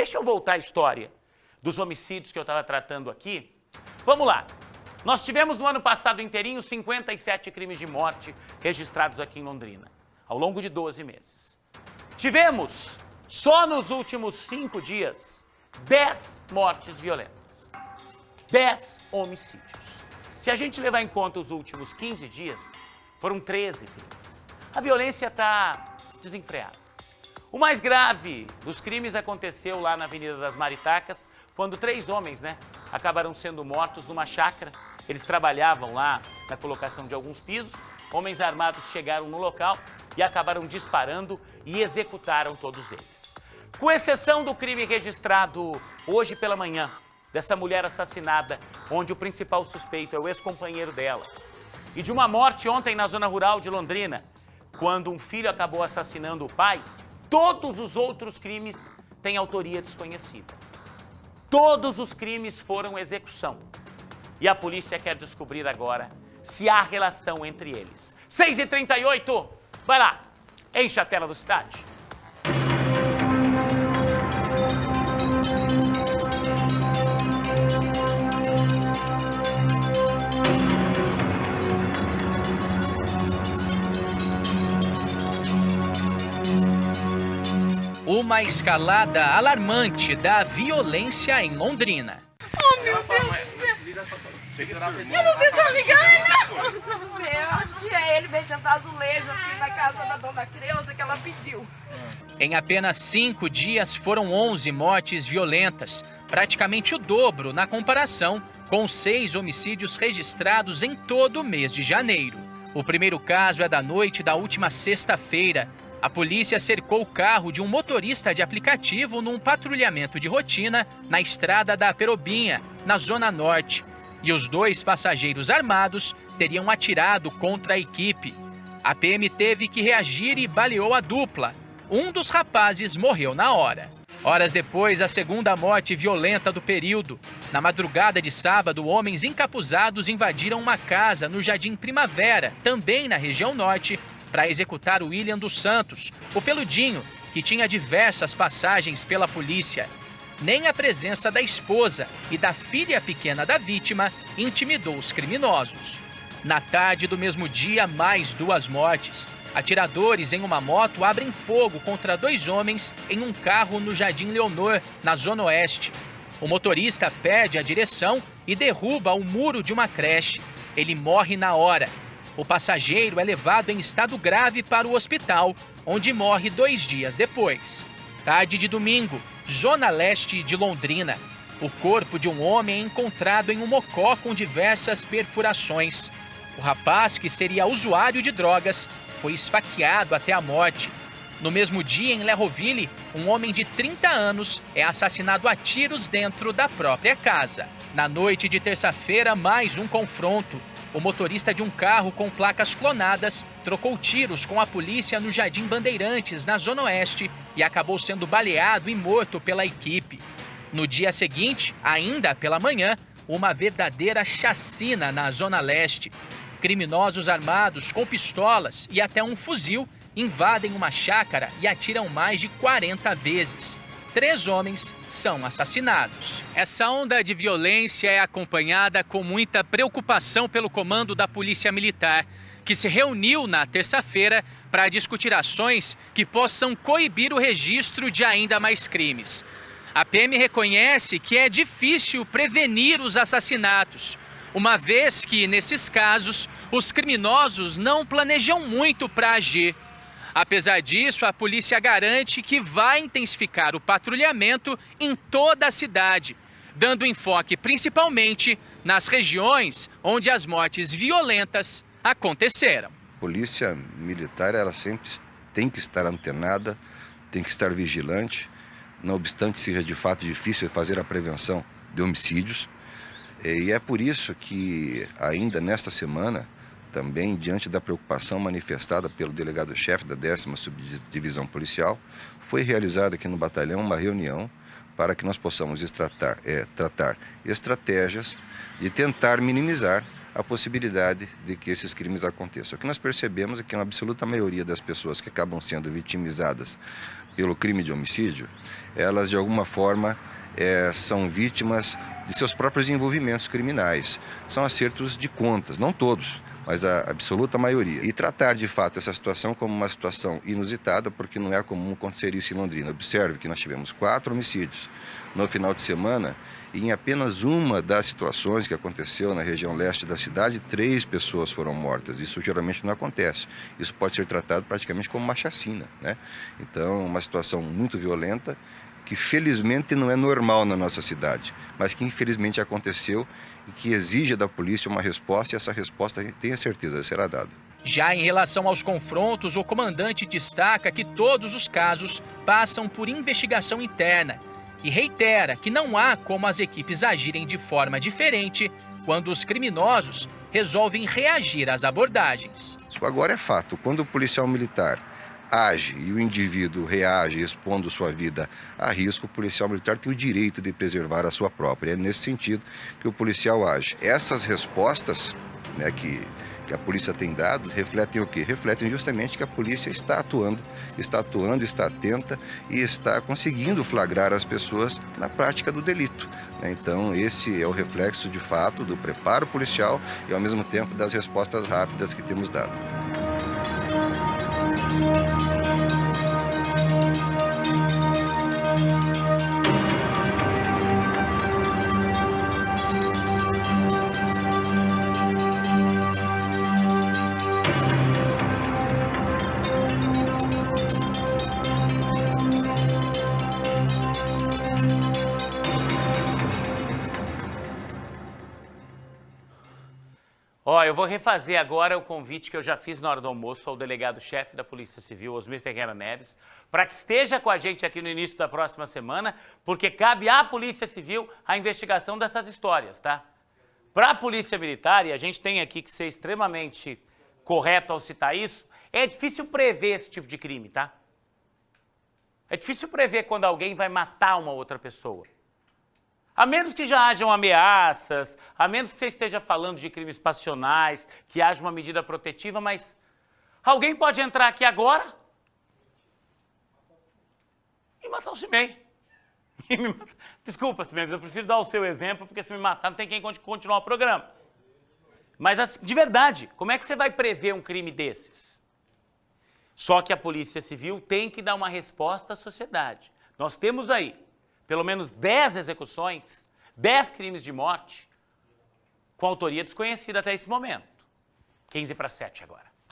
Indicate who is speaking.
Speaker 1: deixa eu voltar à história dos homicídios que eu estava tratando aqui. Vamos lá. Nós tivemos no ano passado inteirinho 57 crimes de morte registrados aqui em Londrina, ao longo de 12 meses. Tivemos, só nos últimos 5 dias, 10 mortes violentas. 10 homicídios. Se a gente levar em conta os últimos 15 dias, foram 13 crimes. A violência está desenfreada. O mais grave dos crimes aconteceu lá na Avenida das Maritacas, quando 3 homens, acabaram sendo mortos numa chácara. Eles trabalhavam lá na colocação de alguns pisos. Homens armados chegaram no local e acabaram disparando e executaram todos eles. Com exceção do crime registrado hoje pela manhã, dessa mulher assassinada, onde o principal suspeito é o ex-companheiro dela, e de uma morte ontem na zona rural de Londrina, quando um filho acabou assassinando o pai, todos os outros crimes têm autoria desconhecida. Todos os crimes foram execução. E a polícia quer descobrir agora se há relação entre eles. 6h38, vai lá, enche a tela do Cidade.
Speaker 2: Uma escalada alarmante da violência em Londrina.
Speaker 3: Oh, meu Deus! Eu não tento ligar, não! Eu acho que é ele, veio sentar azulejo aqui na casa da dona Creuza que ela pediu.
Speaker 2: Em apenas 5 dias foram 11 mortes violentas, praticamente o dobro na comparação com 6 homicídios registrados em todo o mês de janeiro. O primeiro caso é da noite da última sexta-feira. A polícia cercou o carro de um motorista de aplicativo num patrulhamento de rotina na estrada da Perobinha, na Zona Norte. E os 2 passageiros armados teriam atirado contra a equipe. A PM teve que reagir e baleou a dupla. Um dos rapazes morreu na hora. Horas depois, a segunda morte violenta do período. Na madrugada de sábado, homens encapuzados invadiram uma casa no Jardim Primavera, também na região norte, para executar o William dos Santos, o peludinho, que tinha diversas passagens pela polícia. Nem a presença da esposa e da filha pequena da vítima intimidou os criminosos. Na tarde do mesmo dia, mais 2 mortes. Atiradores em uma moto abrem fogo contra 2 homens em um carro no Jardim Leonor, na Zona Oeste. O motorista perde a direção e derruba o muro de uma creche. Ele morre na hora. O passageiro é levado em estado grave para o hospital, onde morre 2 dias depois. Tarde de domingo, Zona Leste de Londrina. O corpo de um homem é encontrado em um mocó com diversas perfurações. O rapaz, que seria usuário de drogas, foi esfaqueado até a morte. No mesmo dia, em Lerroville, um homem de 30 anos é assassinado a tiros dentro da própria casa. Na noite de terça-feira, mais um confronto. O motorista de um carro com placas clonadas trocou tiros com a polícia no Jardim Bandeirantes, na Zona Oeste, e acabou sendo baleado e morto pela equipe. No dia seguinte, ainda pela manhã, uma verdadeira chacina na Zona Leste. Criminosos armados com pistolas e até um fuzil invadem uma chácara e atiram mais de 40 vezes. 3 homens são assassinados. Essa onda de violência é acompanhada com muita preocupação pelo comando da Polícia Militar, que se reuniu na terça-feira para discutir ações que possam coibir o registro de ainda mais crimes. A PM reconhece que é difícil prevenir os assassinatos, uma vez que, nesses casos, os criminosos não planejam muito para agir. Apesar disso, a polícia garante que vai intensificar o patrulhamento em toda a cidade, dando enfoque principalmente nas regiões onde as mortes violentas aconteceram.
Speaker 4: A polícia militar, ela sempre tem que estar antenada, tem que estar vigilante, não obstante seja de fato difícil fazer a prevenção de homicídios. E é por isso que ainda nesta semana, também diante da preocupação manifestada pelo delegado-chefe da 10ª Subdivisão Policial, foi realizada aqui no batalhão uma reunião para que nós possamos tratar estratégias de tentar minimizar a possibilidade de que esses crimes aconteçam. O que nós percebemos é que a absoluta maioria das pessoas que acabam sendo vitimizadas pelo crime de homicídio, elas de alguma forma são vítimas de seus próprios envolvimentos criminais. São acertos de contas, não todos, mas a absoluta maioria. E tratar de fato essa situação como uma situação inusitada, porque não é comum acontecer isso em Londrina. Observe que nós tivemos 4 homicídios no final de semana e em apenas uma das situações que aconteceu na região leste da cidade, 3 pessoas foram mortas. Isso geralmente não acontece. Isso pode ser tratado praticamente como uma chacina, né? Então, uma situação muito violenta, que felizmente não é normal na nossa cidade, mas que infelizmente aconteceu e que exige da polícia uma resposta, e essa resposta, tenha certeza, será dada.
Speaker 2: Já em relação aos confrontos, o comandante destaca que todos os casos passam por investigação interna e reitera que não há como as equipes agirem de forma diferente quando os criminosos resolvem reagir às abordagens.
Speaker 4: Isso agora é fato. Quando o policial militar age e o indivíduo reage expondo sua vida a risco, o policial militar tem o direito de preservar a sua própria. É nesse sentido que o policial age. Essas respostas, né, que a polícia tem dado, refletem o quê? Refletem justamente que a polícia está atuando, está atenta e está conseguindo flagrar as pessoas na prática do delito. Então, esse é o reflexo, de fato, do preparo policial e, ao mesmo tempo, das respostas rápidas que temos dado.
Speaker 1: Ó, eu vou refazer agora o convite que eu já fiz na hora do almoço ao delegado-chefe da Polícia Civil, Osmir Ferreira Neves, para que esteja com a gente aqui no início da próxima semana, porque cabe à Polícia Civil a investigação dessas histórias, tá? Para a Polícia Militar, e a gente tem aqui que ser extremamente correto ao citar isso, é difícil prever esse tipo de crime, tá? É difícil prever quando alguém vai matar uma outra pessoa. A menos que já hajam ameaças, a menos que você esteja falando de crimes passionais, que haja uma medida protetiva, mas alguém pode entrar aqui agora e matar o Cimei. Desculpa, Cimei, mas eu prefiro dar o seu exemplo, porque se me matar não tem quem continuar o programa. Mas, assim, de verdade, como é que você vai prever um crime desses? Só que a Polícia Civil tem que dar uma resposta à sociedade. Nós temos aí pelo menos 10 execuções, 10 crimes de morte, com autoria desconhecida até esse momento. 15 para 7 agora.